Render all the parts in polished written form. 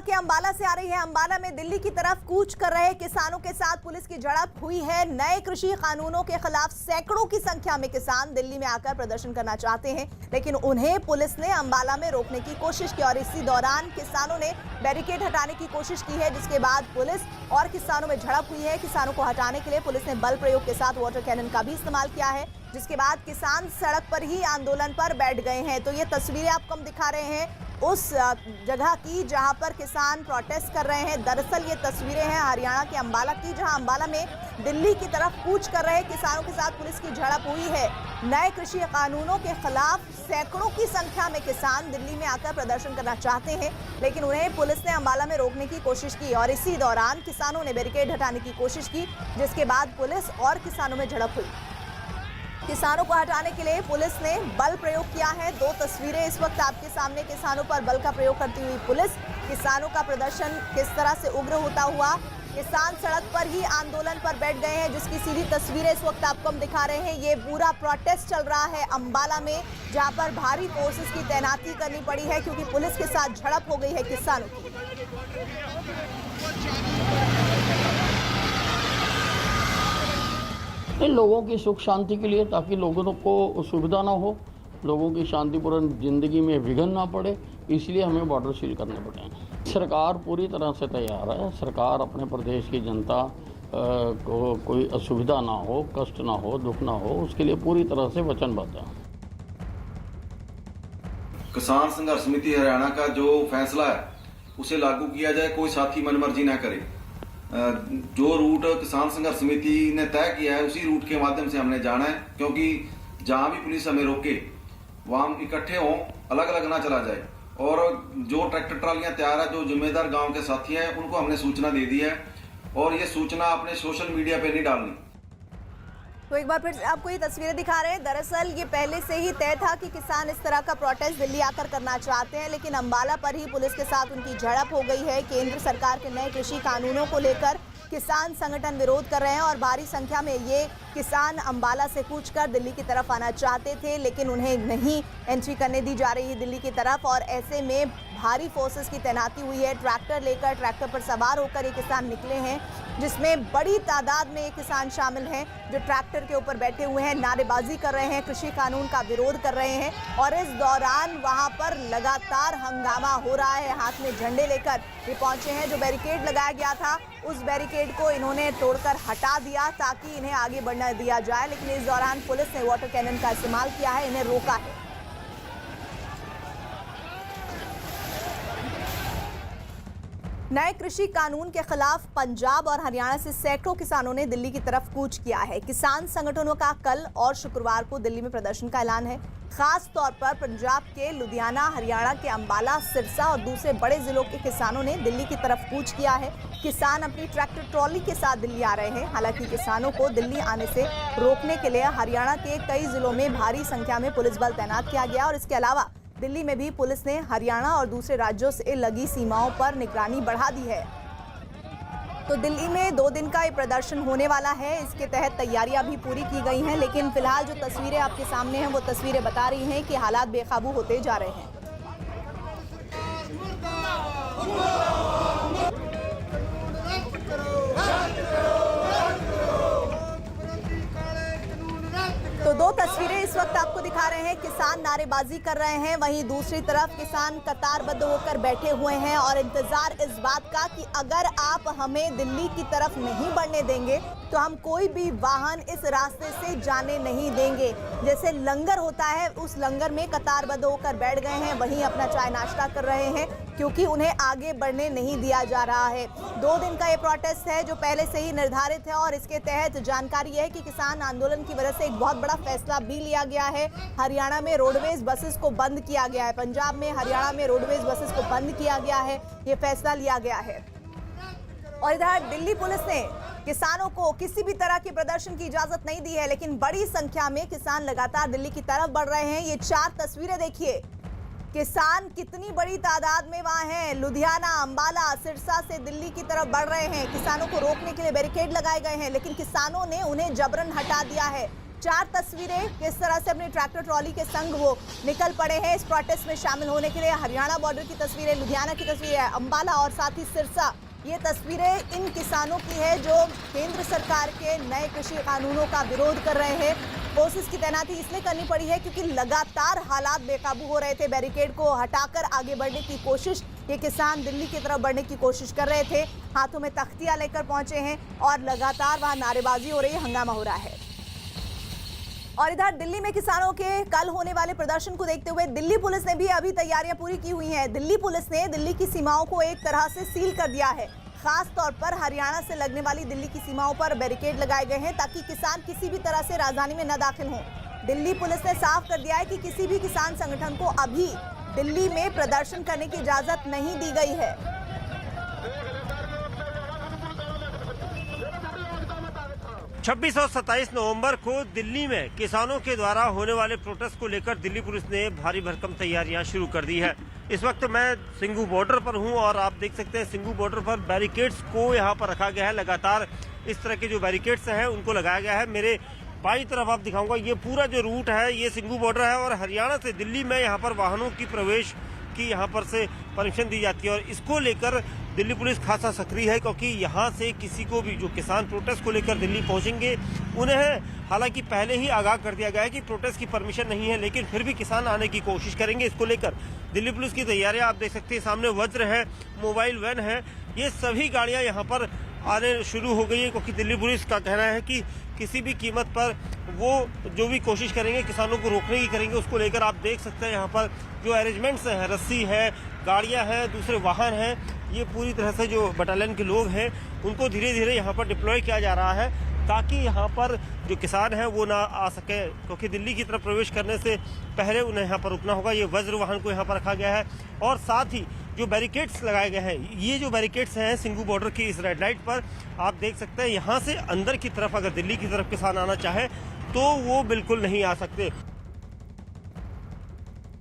के अंबाला से आ रही है। अंबाला में दिल्ली की तरफ कूच कर रहे किसानों के साथ पुलिस की झड़प हुई है। नए कृषि कानूनों के खिलाफ सैकड़ों की संख्या में किसान दिल्ली में आकर प्रदर्शन करना चाहते हैं, लेकिन उन्हें पुलिस ने अंबाला में रोकने की कोशिश की और इसी दौरान किसानों ने बैरिकेड हटाने की कोशिश की है, जिसके बाद पुलिस और किसानों में झड़प हुई है। किसानों को हटाने के लिए पुलिस ने बल प्रयोग के साथ वाटर कैनन का भी इस्तेमाल किया है, जिसके बाद किसान सड़क पर ही आंदोलन पर बैठ गए हैं। तो ये तस्वीरें आपको हम दिखा रहे हैं उस जगह की जहां पर किसान प्रोटेस्ट कर रहे हैं। दरअसल ये तस्वीरें हैं हरियाणा के अंबाला की, जहां अंबाला में दिल्ली की तरफ कूच कर रहे किसानों के साथ पुलिस की झड़प हुई है। नए कृषि कानूनों के खिलाफ सैकड़ों की संख्या में किसान दिल्ली में आकर प्रदर्शन करना चाहते हैं, लेकिन उन्हें पुलिस ने अंबाला में रोकने की कोशिश की और इसी दौरान किसानों ने बैरिकेड हटाने की कोशिश की, जिसके बाद पुलिस और किसानों में झड़प हुई। किसानों को हटाने के लिए पुलिस ने बल प्रयोग किया है। दो तस्वीरें इस वक्त आपके सामने, किसानों पर बल का प्रयोग करती हुई पुलिस, किसानों का प्रदर्शन किस तरह से उग्र होता हुआ। किसान सड़क पर ही आंदोलन पर बैठ गए हैं, जिसकी सीधी तस्वीरें इस वक्त आपको हम दिखा रहे हैं। ये पूरा प्रोटेस्ट चल रहा है अंबाला में, जहां पर भारी फोर्सेस की तैनाती करनी पड़ी है क्योंकि पुलिस के साथ झड़प हो गई है किसानों की। इन लोगों की सुख शांति के लिए, ताकि लोगों को सुविधा ना हो, लोगों की शांतिपूर्ण जिंदगी में विघ्न ना पड़े, इसलिए हमें बॉर्डर सील करने पड़े हैं। सरकार पूरी तरह से तैयार है। सरकार अपने प्रदेश की जनता को कोई असुविधा ना हो, कष्ट ना हो, दुख ना हो, उसके लिए पूरी तरह से वचनबद्ध है। किसान संघर्ष समिति हरियाणा का जो फैसला है उसे लागू किया जाए, कोई साथी मनमर्जी ना करे। जो रूट किसान संघर्ष समिति ने तय किया है उसी रूट के माध्यम से हमने जाना है, क्योंकि जहां भी पुलिस हमें रोके वहां हम इकट्ठे हों, अलग अलग ना चला जाए। और जो ट्रैक्टर ट्रालियां तैयार है, जो जिम्मेदार गांव के साथी हैं, उनको हमने सूचना दे दी है और ये सूचना अपने सोशल मीडिया पे नहीं डालनी। तो एक बार फिर आपको ये तस्वीरें दिखा रहे हैं। दरअसल ये पहले से ही तय था कि किसान इस तरह का प्रोटेस्ट दिल्ली आकर करना चाहते हैं, लेकिन अंबाला पर ही पुलिस के साथ उनकी झड़प हो गई है। केंद्र सरकार के नए कृषि कानूनों को लेकर किसान संगठन विरोध कर रहे हैं और भारी संख्या में ये किसान अंबाला से कूच कर दिल्ली की तरफ आना चाहते थे, लेकिन उन्हें नहीं एंट्री करने दी जा रही है दिल्ली की तरफ। और ऐसे में भारी फोर्सेस की तैनाती हुई है। ट्रैक्टर लेकर, ट्रैक्टर पर सवार होकर ये किसान निकले हैं, जिसमें बड़ी तादाद में ये किसान शामिल हैं जो ट्रैक्टर के ऊपर बैठे हुए हैं, नारेबाजी कर रहे हैं, कृषि कानून का विरोध कर रहे हैं। और इस दौरान वहां पर लगातार हंगामा हो रहा है। हाथ में झंडे लेकर ये पहुंचे हैं। जो बैरिकेड लगाया गया था उस बैरिकेड को इन्होंने तोड़कर हटा दिया ताकि इन्हें आगे बढ़ने दिया जाए, लेकिन इस दौरान पुलिस ने वाटर कैनन का इस्तेमाल किया है, इन्हें रोका है। नए कृषि कानून के खिलाफ पंजाब और हरियाणा से सैकड़ों किसानों ने दिल्ली की तरफ कूच किया है। किसान संगठनों का कल और शुक्रवार को दिल्ली में प्रदर्शन का ऐलान है। खास तौर पर पंजाब के लुधियाना, हरियाणा के अंबाला, सिरसा और दूसरे बड़े जिलों के किसानों ने दिल्ली की तरफ कूच किया है। किसान अपनी ट्रैक्टर ट्रॉली के साथ दिल्ली आ रहे हैं। हालांकि किसानों को दिल्ली आने से रोकने के लिए हरियाणा के कई जिलों में भारी संख्या में पुलिस बल तैनात किया गया और इसके अलावा दिल्ली में भी पुलिस ने हरियाणा और दूसरे राज्यों से लगी सीमाओं पर निगरानी बढ़ा दी है। तो दिल्ली में 2 दिन का ये प्रदर्शन होने वाला है। इसके तहत तैयारियां भी पूरी की गई हैं, लेकिन फिलहाल जो तस्वीरें आपके सामने हैं वो तस्वीरें बता रही हैं कि हालात बेकाबू होते जा रहे हैं। तो 2 तस्वीरें इस वक्त आपको दिखा रहे हैं। किसान नारेबाजी कर रहे हैं, वहीं दूसरी तरफ किसान कतारबद्ध होकर बैठे हुए हैं और इंतजार इस बात का कि अगर आप हमें दिल्ली की तरफ नहीं बढ़ने देंगे तो हम कोई भी वाहन इस रास्ते से जाने नहीं देंगे। जैसे लंगर होता है, उस लंगर में कतारबद्ध होकर बैठ गए हैं, वहीं अपना चाय नाश्ता कर रहे हैं क्योंकि उन्हें आगे बढ़ने नहीं दिया जा रहा है। 2 दिन का ये प्रोटेस्ट है जो पहले से ही निर्धारित है और इसके तहत जानकारी है कि किसान आंदोलन की वजह से एक बहुत बड़ा फैसला भी लिया गया है। हरियाणा में रोडवेज बसेस को बंद किया गया है, पंजाब में, हरियाणा में रोडवेज बसेस को बंद किया गया है, ये फैसला लिया गया है। और इधर दिल्ली पुलिस ने किसानों को किसी भी तरह के प्रदर्शन की इजाजत नहीं दी है, लेकिन बड़ी संख्या में किसान लगातार दिल्ली की तरफ बढ़ रहे हैं। ये 4 तस्वीरें देखिए, किसान कितनी बड़ी तादाद में वहां हैं। लुधियाना, अंबाला, सिरसा से दिल्ली की तरफ बढ़ रहे हैं। किसानों को रोकने के लिए बैरिकेड लगाए गए हैं, लेकिन किसानों ने उन्हें जबरन हटा दिया है। 4 तस्वीरें किस तरह से अपनी ट्रैक्टर ट्रॉली के संग वो निकल पड़े हैं इस प्रोटेस्ट में शामिल होने के लिए। हरियाणा बॉर्डर की तस्वीरें, लुधियाना की तस्वीरें, अंबाला और साथ ही सिरसा, ये तस्वीरें इन किसानों की है जो केंद्र सरकार के नए कृषि कानूनों का विरोध कर रहे हैं। फोर्सेस की तैनाती इसलिए करनी पड़ी है क्योंकि लगातार हालात बेकाबू हो रहे थे। बैरिकेड को हटाकर आगे बढ़ने की कोशिश, ये किसान दिल्ली की तरफ बढ़ने की कोशिश कर रहे थे, हाथों में तख्तियां लेकर पहुंचे हैं और लगातार वहां नारेबाजी हो रही है, हंगामा हो रहा है। और इधर दिल्ली में किसानों के कल होने वाले प्रदर्शन को देखते हुए दिल्ली पुलिस ने भी अभी तैयारियां पूरी की हुई हैं। दिल्ली पुलिस ने दिल्ली की सीमाओं को एक तरह से सील कर दिया है। खास तौर पर हरियाणा से लगने वाली दिल्ली की सीमाओं पर बैरिकेड लगाए गए हैं ताकि किसान किसी भी तरह से राजधानी में न दाखिल हों। दिल्ली पुलिस ने साफ कर दिया है कि किसी भी किसान संगठन को अभी दिल्ली में प्रदर्शन करने की इजाजत नहीं दी गई है। 26 और 27 नवंबर को दिल्ली में किसानों के द्वारा होने वाले प्रोटेस्ट को लेकर दिल्ली पुलिस ने भारी भरकम तैयारियां शुरू कर दी है। इस वक्त मैं सिंघू बॉर्डर पर हूं और आप देख सकते हैं सिंघू बॉर्डर पर बैरिकेड्स को यहां पर रखा गया है। लगातार इस तरह के जो बैरिकेड्स हैं उनको लगाया गया है। मेरे बाईं तरफ आप दिखाऊंगा, ये पूरा जो रूट है ये सिंघू बॉर्डर है और हरियाणा से दिल्ली में यहाँ पर वाहनों की प्रवेश की यहाँ पर से परमिशन दी जाती है और इसको लेकर दिल्ली पुलिस खासा सक्रिय है क्योंकि यहाँ से किसी को भी जो किसान प्रोटेस्ट को लेकर दिल्ली पहुँचेंगे उन्हें हालांकि पहले ही आगाह कर दिया गया है कि प्रोटेस्ट की परमिशन नहीं है, लेकिन फिर भी किसान आने की कोशिश करेंगे। इसको लेकर दिल्ली पुलिस की तैयारियां आप देख सकते हैं। सामने वज्र है, मोबाइल वैन है, ये सभी गाड़ियां यहाँ पर आने शुरू हो गई है क्योंकि दिल्ली पुलिस का कहना है कि किसी भी कीमत पर वो जो भी कोशिश करेंगे किसानों को रोकने की करेंगे। उसको लेकर आप देख सकते हैं यहाँ पर जो अरेंजमेंट्स हैं, रस्सी है, गाड़ियां हैं, दूसरे वाहन हैं, ये पूरी तरह से जो बटालियन के लोग हैं उनको धीरे धीरे यहाँ पर डिप्लॉय किया जा रहा है ताकि यहाँ पर जो किसान हैं वो ना आ सके क्योंकि दिल्ली की तरफ प्रवेश करने से पहले उन्हें यहाँ पर रुकना होगा। ये वज्र वाहन को यहाँ पर रखा गया है और साथ ही जो बैरिकेड्स लगाए गए हैं, ये जो बैरिकेड्स हैं सिंघू बॉर्डर की इस रेड लाइट पर आप देख सकते हैं, यहाँ से अंदर की तरफ अगर दिल्ली की तरफ किसान आना चाहे तो वो बिल्कुल नहीं आ सकते।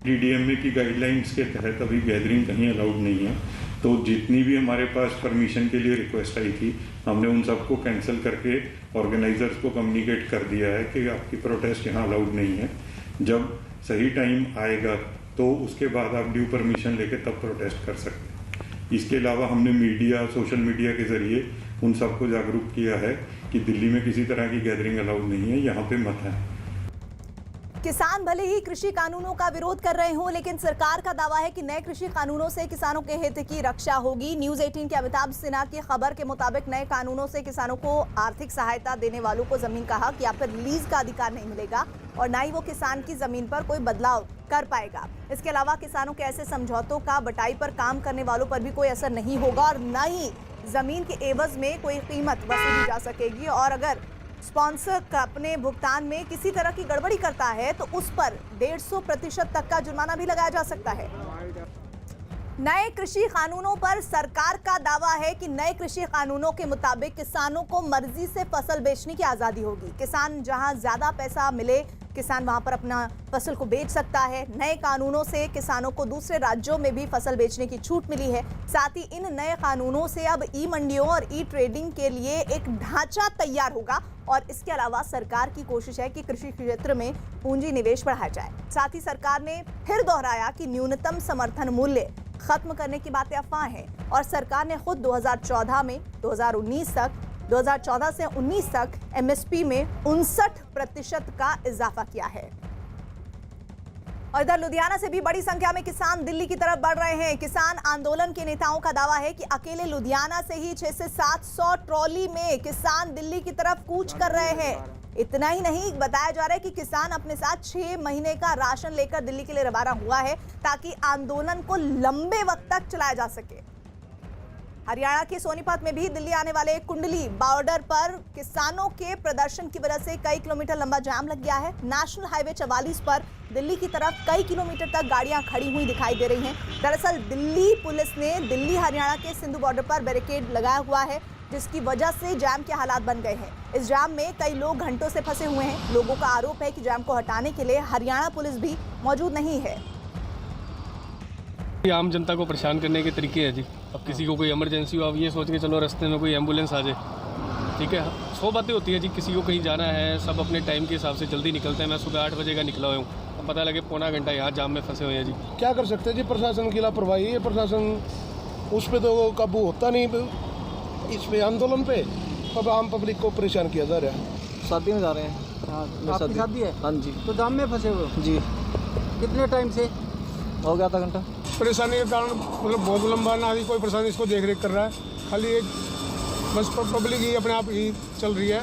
डीडीएमए की गाइडलाइंस के तहत अभी गैदरिंग कहीं अलाउड नहीं है, तो जितनी भी हमारे पास परमिशन के लिए रिक्वेस्ट आई थी हमने उन सबको कैंसिल करके ऑर्गेनाइजर्स को कम्युनिकेट कर दिया है कि आपकी प्रोटेस्ट यहाँ अलाउड नहीं है। जब सही टाइम आएगा तो उसके बाद आप ड्यू परमिशन लेके तब प्रोटेस्ट कर सकते हैं। इसके अलावा हमने मीडिया, सोशल मीडिया के जरिए उन सबको जागरूक किया है कि दिल्ली में किसी तरह की गैदरिंग अलाउड नहीं है, यहाँ पे मत है। किसान भले ही कृषि कानूनों का विरोध कर रहे हों, लेकिन सरकार का दावा है कि नए कृषि कानूनों से किसानों के हित की रक्षा होगी। न्यूज़ 18 के अमिताभ सिन्हा की खबर के मुताबिक नए कानूनों से किसानों को आर्थिक सहायता देने वालों को जमीन का हक या फिर लीज का अधिकार नहीं मिलेगा और न ही वो किसान की जमीन पर कोई बदलाव कर पाएगा। इसके अलावा किसानों के ऐसे समझौतों का बटाई पर काम करने वालों पर भी कोई असर नहीं होगा और न ही जमीन के एवज में कोई कीमत वसूली जा सकेगी और अगर स्पॉन्सर अपने भुगतान में किसी तरह की गड़बड़ी करता है तो उस पर 150% तक का जुर्माना भी लगाया जा सकता है। नए कृषि कानूनों पर सरकार का दावा है कि नए कृषि कानूनों के मुताबिक किसानों को मर्जी से फसल बेचने की आजादी होगी। किसान जहां ज्यादा पैसा मिले किसान वहां पर अपना फसल को बेच सकता है। नए कानूनों से किसानों को दूसरे राज्यों में भी फसल बेचने की छूट मिली है। साथ ही इन नए कानूनों से अब ई मंडियों और ई ट्रेडिंग के लिए एक ढांचा तैयार होगा और इसके अलावा सरकार की कोशिश है कि कृषि क्षेत्र में पूंजी निवेश बढ़ाया जाए। साथ ही सरकार ने फिर दोहराया कि न्यूनतम समर्थन मूल्य खत्म करने की बातें अफवाह हैं और सरकार ने खुद 2014 में 2014 से 19 तक एमएसपी में 59% का इजाफा किया है। और इधर लुधियाना से भी बड़ी संख्या में किसान दिल्ली की तरफ बढ़ रहे हैं। किसान आंदोलन के नेताओं का दावा है कि अकेले लुधियाना से ही 600 से 700 ट्रॉली में किसान दिल्ली की तरफ कूच कर रहे हैं। इतना ही नहीं, बताया जा रहा है कि किसान अपने साथ 6 महीने का राशन लेकर दिल्ली के लिए रवाना हुआ है ताकि आंदोलन को लंबे वक्त तक चलाया जा सके। हरियाणा के सोनीपत में भी दिल्ली आने वाले कुंडली बॉर्डर पर किसानों के प्रदर्शन की वजह से कई किलोमीटर लंबा जाम लग गया है। नेशनल हाईवे 44 पर दिल्ली की तरफ कई किलोमीटर तक गाड़ियां खड़ी हुई दिखाई दे रही हैं। दरअसल दिल्ली पुलिस ने दिल्ली हरियाणा के सिंधु बॉर्डर पर बैरिकेड लगाया हुआ है जिसकी वजह से जाम के हालात बन गए हैं। इस जाम में कई लोग घंटों से फंसे हुए हैं। लोगों का आरोप है कि जाम को हटाने के लिए हरियाणा पुलिस भी मौजूद नहीं है। आम जनता को परेशान करने के तरीके हैं जी। अब किसी को कोई इमरजेंसी हो, अब ये सोच के चलो रास्ते में कोई एम्बुलेंस आ जाए ठीक है, 100 बातें होती है जी, किसी को कहीं जाना है, सब अपने टाइम के हिसाब से जल्दी निकलते हैं। मैं सुबह 8 बजे का निकला हुआ हूँ, अब पता लगे पौना घंटा यहाँ जाम में फंसे हुए हैं जी। क्या कर सकते हैं जी, प्रशासन की लापरवाही है। प्रशासन उस पर तो काबू होता नहीं, इस पे आंदोलन पे अब आम पब्लिक को परेशान किया जा रहा है। शादी में जा रहे हैं। हाँ, आपकी शादी है? हाँ जी। तो जाम में फंसे हुए हो? जी। कितने टाइम से? हो गया आधा घंटा। परेशानी के कारण मतलब बहुत लंबा ना ही कोई परेशानी इसको देख रेख कर रहा है, खाली एक बस पब्लिक ही अपने आप ही चल रही है।